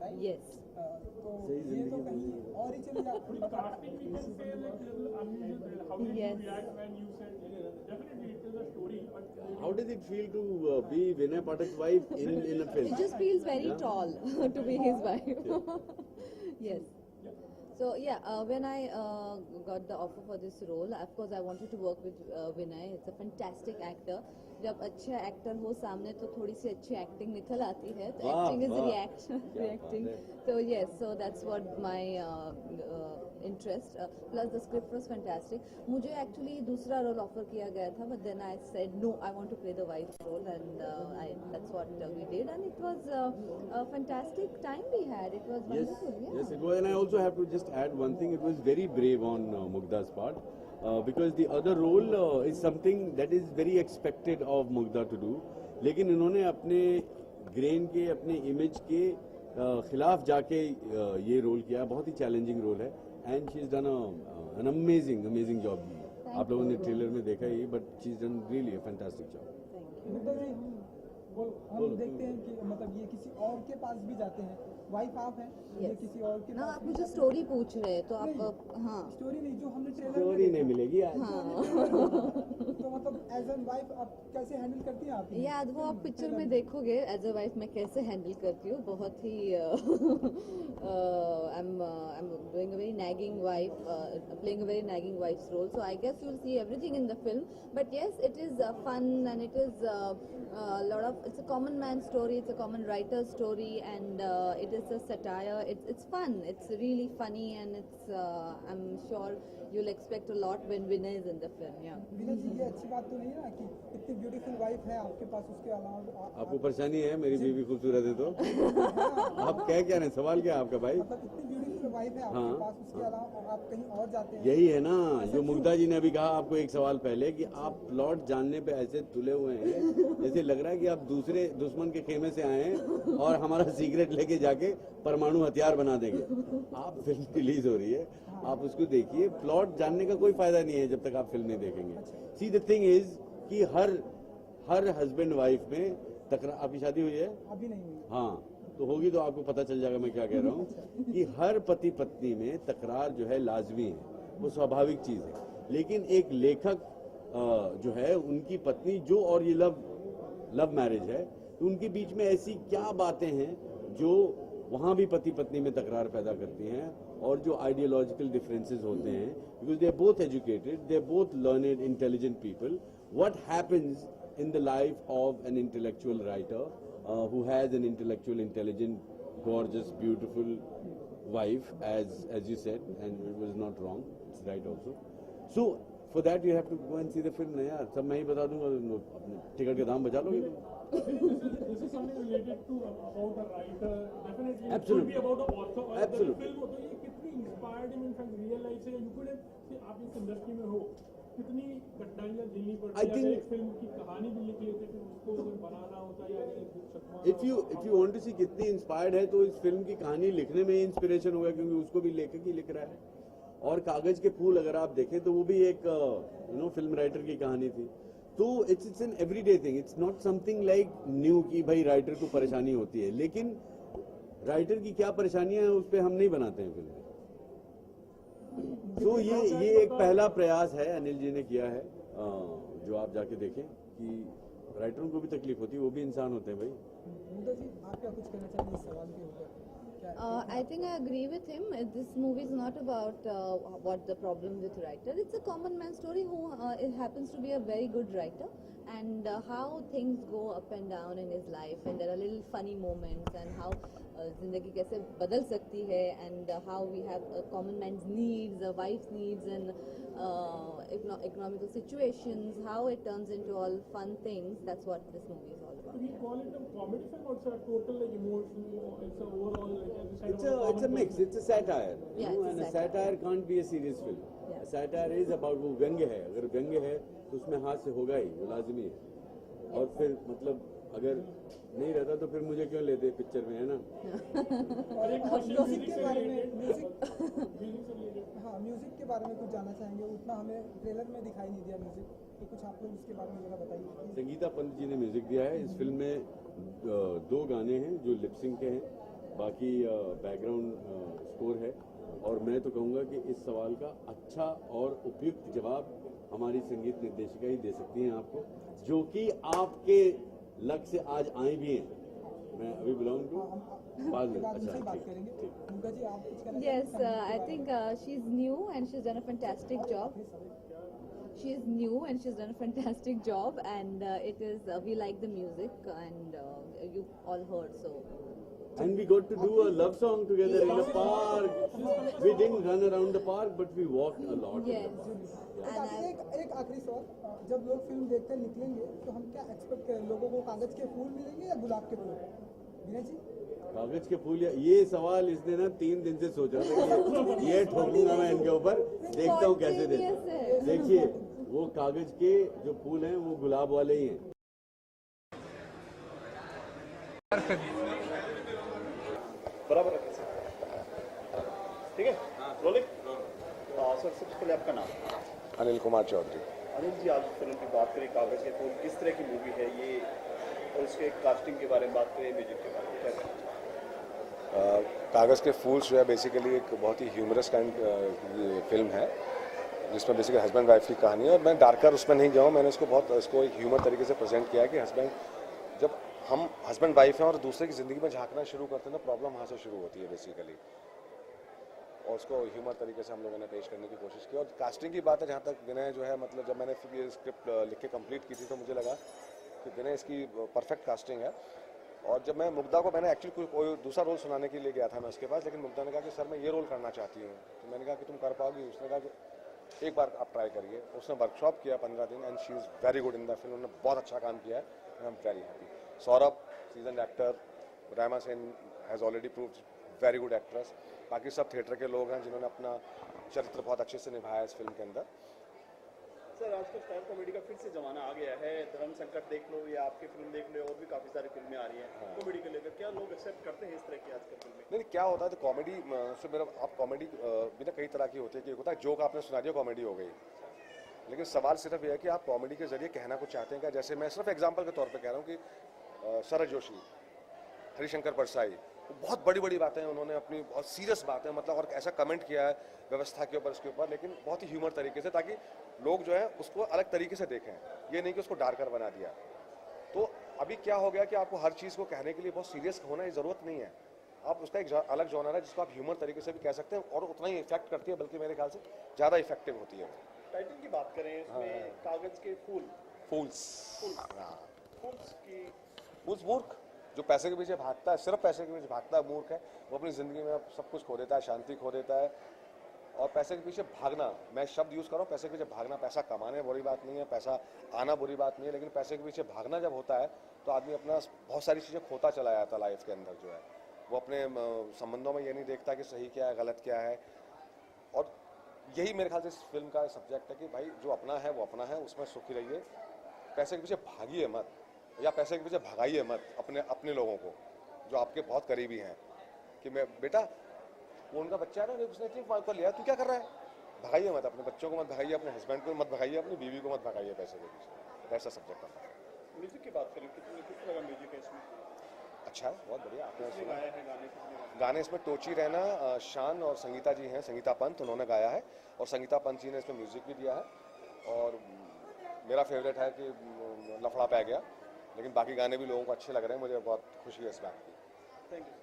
Right? Yes. तो ये तो कहीं और ही चली जाती है। Casting we can say like little unusual. How did Yes. you react when you said definitely it is a story, but How does it feel to be Vinay Pathak's wife in a film? It just feels very tall to be his wife. Yes. So yeah, when I got the offer for this role, of course I wanted to work with Vinay. It's a fantastic actor. जब अच्छा actor हो सामने तो थोड़ी सी अच्छी acting निकल आती है. तो acting is reacting. So yes, so that's what my interest. Plus the script was fantastic. मुझे actually दूसरा रोल ऑफर किया गया था, but then I said no, I want to play the wife role, and that's what we did, and it was a fantastic time we had. It was wonderful. Yeah. Yes, it was, and I also have to just add one thing. It was very brave on Mugdha's part. Because the other role is something that is very expected of Mugdha to do. लेकिन इन्होंने अपने grain के, अपने image के खिलाफ जाके ये role किया. बहुत ही चैलेंजिंग रोल है, and she is done an amazing job. आप लोगों ने ट्रेलर में देखा ही, but she is done really a fantastic job. Mugdha ji, हम देखते हैं कि मतलब ये किसी और के पास भी जाते हैं. वाइफ आप हैं, ये किसी और के ना पास आप मुझे स्टोरी पूछ रहे हैं तो आप हाँ स्टोरी नहीं, जो हमने ट्रेलर स्टोरी नहीं मिलेगी आज. तो मतलब एज एन वाइफ आप कैसे हैंडल करती हैं आप? याद वो आप पिक्चर में देखोगे एज अ वाइफ मैं कैसे हैंडल करती हूँ. बहुत ही I am doing a very nagging wife, playing a very nagging wife's role. So I guess you will see everything in the film. But yes, it is fun and it is lot of, it's a common man story, it's a common writer story, and it is a satire. It's fun, it's really funny, and it's I'm sure you'll expect a lot when Vinay is in the film. Yeah. विनय जी, ये अच्छी बात तो नहीं है ना कि इतनी beautiful wife है आपके पास, उसके अलावा आपको परेशानी है मेरी बीवी खूबसूरत है तो आप क्या रहे हैं? सवाल क्या है आपका भाई? मतलब इतनी ब्यूटीफुल वाइफ है आपके पास, उसके अलावा आप कहीं और जाते हैं. यही है ना जो मुग्धा जी ने अभी कहा आपको एक सवाल पहले, कि आप प्लॉट जानने पे ऐसे तुले हुए हैं जैसे लग रहा है कि आप दूसरे दुश्मन के खेमे से आए हैं और हमारा सीक्रेट लेके जाके परमाणु हथियार बना देंगे. आप फिल्म रिलीज हो रही है, आप उसको देखिए. प्लॉट जानने का कोई फायदा नहीं है जब तक आप फिल्म नहीं देखेंगे. सी द थिंग इज कि हर हस्बैंड वाइफ में तकरार. आपकी शादी हुई है? अभी नहीं हुई. हाँ, तो होगी तो आपको पता चल जाएगा मैं क्या कह रहा हूँ कि हर पति पत्नी में तकरार जो है लाजमी है, वो स्वाभाविक चीज है. लेकिन एक लेखक जो है, उनकी पत्नी जो, और ये लव मैरिज है, तो उनके बीच में ऐसी क्या बातें हैं जो वहां भी पति पत्नी में तकरार पैदा करती हैं, और जो आइडियोलॉजिकल डिफरेंसेस होते हैं, because they are both educated, they are both learned, intelligent people. What happens in the life of an intellectual writer who has an intellectual, intelligent, gorgeous, beautiful wife, as you said, and it was not wrong, it's right also. So for that you have to go and see the film. ना यार, सब मैं ही बता दूंगा, अपने ticket के दाम बचा लोगे. this is something related to about a writer. Definitely, Absolutely. it could be about an author. और Absolutely. film हो तो ये कितनी inspired him in fact real life से. You could have, आप इस इंडस्ट्री में हो, कितनी कठिनाइयाँ झेलनी पड़ती है. अगर एक फिल्म की कहानी भी लिख लेते फिर उसको अगर बनाना होता या If you want to see कितनी इंस्पायर्ड है, तो इस फिल्म की कहानी लिखने में इंस्पिरेशन होगा, क्योंकि उसको भी लेखक ही लिख रहा है. और कागज के फूल अगर आप देखें तो वो भी एक फिल्म राइटर की कहानी थी. तो it's an everyday thing, it's not something like new कि भाई राइटर को परेशानी होती है. लेकिन राइटर की क्या परेशानियां हैं उस पर हम नहीं बनाते हैं फिल्म. तो ये एक पहला प्रयास है अनिल जी ने किया है, जो आप जाके देखें कि राइटरों को भी तकलीफ होती है, वो भी इंसान होते हैं भाई. मुग्धा जी, आप क्या कुछ कहना चाहेंगे इस सवाल के ऊपर? I think I agree with him. This movie is not about what the problem with writer. It's a common man story who it happens to be a very good writer, and how things go up and down in his life, and there are little funny moments, and how जिंदगी कैसे बदल सकती है, and how we have a common man's needs, a wife's needs, and economical situations, how it turns into all fun things. That's what this movie is all about. we call it a comedy film or it's a total like emotional, it's a overall like It's a mix, it's a satire. Yeah, it's a and a satire. satire can't be a serious film. Yeah. A satire is about, वो व्यंग्य है. अगर व्यंग्य है तो उसमें हास्य होगा ही, वो लाजमी है. और फिर मतलब अगर नहीं रहता तो फिर मुझे क्यों लेते पिक्चर में, है ना. और एक म्यूजिक के बारे में म्यूजिक के बारे में कुछ जानना चाहेंगे? उतना हमें ट्रेलर में दिखाई नहीं दिया म्यूजिक, तो कुछ आप लोग इसके बारे में जरा बताइए. संगीता पंत जी ने म्यूजिक दिया है. इस फिल्म में 2 गाने हैं जो लिपसिंग के हैं, बाकी बैकग्राउंड स्कोर है। और मैं तो कहूँगा कि इस सवाल का अच्छा और उपयुक्त जवाब हमारी संगीत निर्देशिका ही दे सकती हैं आपको, जो कि आपके लक से आज आई भी हैं। मैं अभी बुलाऊँ उनको बाद में। अच्छा बात करेंगे। मुग्धा जी, आप कुछ कहना Yes, I think she's new and she's done a fantastic job. She is new and she's done a fantastic job, and it is we like the music, and you all heard so. And we got to do a love song together in the park. We didn't run around the park, but we walked a lot. Yes, and I, एक आखिरी सवाल, जब लोग film देखकर निकलेंगे तो हम क्या एक्सपेक्ट करें? लोगों को कागज के फूल मिलेंगे या गुलाब के फूल? विनय जी, कागज के फूल या ये सवाल इसने ना 3 दिन से सोचा था कि ये ठोकूंगा मैं इनके ऊपर, देखता हूँ कैसे देते हैं। देखिए वो कागज के जो फूल हैं वो गुलाब वाले ही हैं। बराबर रखें सर, ठीक है, रोलिंग। सर सबसे पहले आपका नाम? अनिल कुमार चौधरी। अनिल जी, आज फिल्म की बात करें कागज के फूल, किस तरह की मूवी है ये, और उसके कास्टिंग के बारे में बात करें, म्यूजिक के बारे में क्या करें? कागज़ के फूल जो है बेसिकली एक बहुत ही ह्यूमरस काइंड फिल्म है, जिसमें बेसिकली हस्बैंड वाइफ की कहानी है। और मैं डार्कर उसमें नहीं गया हूँ, मैंने इसको एक ह्यूमर तरीके से प्रेजेंट किया है कि जब हम हस्बैंड वाइफ हैं और दूसरे की ज़िंदगी में झांकना शुरू करते हैं ना, प्रॉब्लम वहाँ से शुरू होती है बेसिकली। और उसको ह्यूमर तरीके से हम लोगों ने पेश करने की कोशिश की। और कास्टिंग की बात है, जहाँ तक विनय जो है, मतलब जब मैंने ये स्क्रिप्ट लिख के कंप्लीट की थी तो मुझे लगा कि विनय इसकी परफेक्ट कास्टिंग है। और जब मैं मुग्धा को, मैंने एक्चुअली कोई दूसरा रोल सुनाने के लिए गया था मैं उसके पास, लेकिन मुग्धा ने कहा कि सर मैं ये रोल करना चाहती हूँ। तो मैंने कहा कि तुम कर पाओगी? उसने कहा कि एक बार आप ट्राई करिए। उसने वर्कशॉप किया 15 दिन, and she is very good in the film. उन्होंने बहुत अच्छा काम किया है, and I am very happy. Saurabh season actor, Rama Sen has already proved very good actress. बाकी सब थिएटर के लोग हैं जिन्होंने अपना चरित्र बहुत अच्छे से निभाया इस फिल्म के अंदर। सर आजकल स्टार कॉमेडी का फिर से जमाना आ गया है, धर्म संकट देख लो या आपकी फिल्म देख लो, और भी काफ़ी सारी फिल्में आ रही हैं कॉमेडी को लेकर, क्या लोग एक्सेप्ट करते हैं इस तरह की आजकल फिल्में? नहीं, क्या होता है तो कॉमेडी से मेरा, आप कॉमेडी भी ना कई तरह की होती है कि एक होता है जोक आपने सुना दिया कॉमेडी हो गई, लेकिन सवाल सिर्फ ये है कि आप कॉमेडी के जरिए कहना कुछ चाहते हैं क्या। जैसे मैं सिर्फ एग्जांपल के तौर पे कह रहा हूँ कि शरद जोशी, हरिशंकर परसाई, बहुत बड़ी बड़ी बातें उन्होंने अपनी, बहुत सीरियस बातें, मतलब और ऐसा कमेंट किया है व्यवस्था के ऊपर, उसके ऊपर, लेकिन बहुत ही ह्यूमर तरीके से, ताकि लोग जो है उसको अलग तरीके से देखें, ये नहीं कि उसको डार्कर बना दिया। तो अभी क्या हो गया कि आपको हर चीज़ को कहने के लिए बहुत सीरियस होने की ज़रूरत नहीं है। आप उसका एक अलग जॉनर है जिसको आप ह्यूमर तरीके से भी कह सकते हैं, और उतना ही इफेक्ट करती है, बल्कि मेरे ख्याल से ज़्यादा इफेक्टिव होती है। टाइटल की बात करें इसमें, कागज के फूल, फूल्स की, फूल्स मूर्ख, जो पैसे के पीछे भागता है, सिर्फ पैसे के पीछे भागता है, मूर्ख है। वो अपनी ज़िंदगी में सब कुछ खो देता है, शांति खो देता है। और पैसे के पीछे भागना, मैं शब्द यूज़ कर रहा हूँ, पैसे के पीछे भागना, पैसा कमाने बुरी बात नहीं है, पैसा आना बुरी बात नहीं है, लेकिन पैसे के पीछे भागना जब होता है तो आदमी अपना बहुत सारी चीज़ें खोता चला जाता है लाइफ के अंदर। जो है वो अपने संबंधों में ये नहीं देखता कि सही क्या है, गलत क्या है। और यही मेरे ख्याल से इस फिल्म का सब्जेक्ट है कि भाई जो अपना है वो अपना है, उसमें सुखी रहिए, पैसे के पीछे भागिए मत, या पैसे के पीछे भगाइए मत अपने लोगों को जो आपके बहुत करीबी हैं। कि मैं बेटा, वो उनका बच्चा है ना, उसने इतनी मार को लिया, तू क्या कर रहा है? भगाइए मत, अपने बच्चों को मत भगाइए, अपने हस्बैंड को मत भगाइए, अपनी बीवी को मत भगाइए पैसे के पीछे। ऐसा सब्जेक्ट है। म्यूजिक की बात करें, किस तरह का म्यूजिक है इसमें? अच्छा है, बहुत बढ़िया। आपने किसने गाया है गाने, किसने गाया? गाने इसमें टोची रैना, शान और संगीता जी हैं, संगीता पंत, उन्होंने गाया है, और संगीता पंत जी ने इसमें म्यूजिक भी दिया है। और मेरा फेवरेट है कि लफड़ा पै गया, लेकिन बाकी गाने भी लोगों को अच्छे लग रहे हैं, मुझे बहुत खुशी है इस बात की। Thank you.